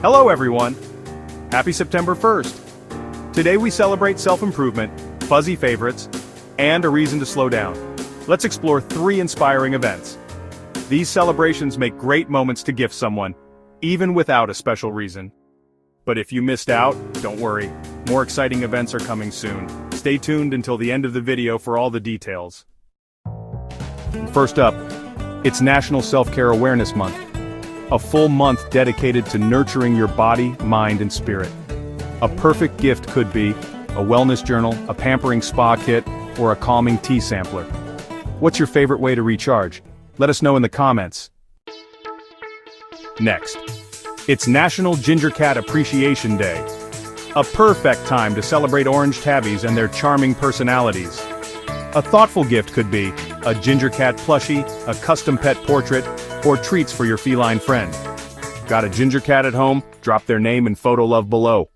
Hello everyone! Happy September 1st! Today we celebrate self-improvement, fuzzy favorites, and a reason to slow down. Let's explore 3 inspiring events. These celebrations make great moments to gift someone, even without a special reason. But if you missed out, don't worry. More exciting events are coming soon. Stay tuned until the end of the video for all the details. First up, it's National Self-Care Awareness Month. A full month dedicated to nurturing your body, mind, and spirit. A perfect gift could be a wellness journal, a pampering spa kit, or a calming tea sampler. What's your favorite way to recharge? Let us know in the comments. Next, it's National Ginger Cat Appreciation Day. A perfect time to celebrate orange tabbies and their charming personalities. A thoughtful gift could be a ginger cat plushie, a custom pet portrait, or treats for your feline friend. Got a ginger cat at home? Drop their name and photo love below.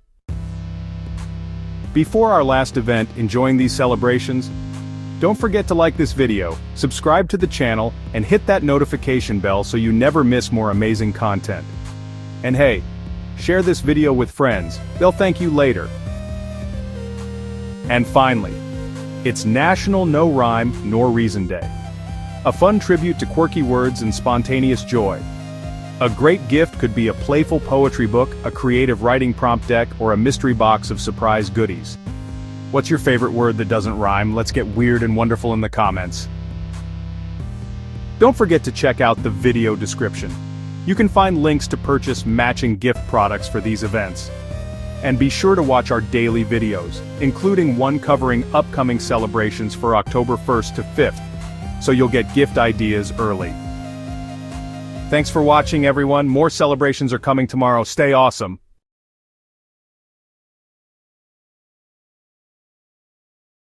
Before our last event enjoying these celebrations, don't forget to like this video, subscribe to the channel, and hit that notification bell so you never miss more amazing content. And hey, share this video with friends, they'll thank you later. And finally, it's National No Rhyme Nor Reason Day. A fun tribute to quirky words and spontaneous joy. A great gift could be a playful poetry book, a creative writing prompt deck, or a mystery box of surprise goodies. What's your favorite word that doesn't rhyme? Let's get weird and wonderful in the comments. Don't forget to check out the video description. You can find links to purchase matching gift products for these events. And be sure to watch our daily videos, including one covering upcoming celebrations for October 1st to 5th, so you'll get gift ideas early. Thanks for watching everyone, more celebrations are coming tomorrow, stay awesome.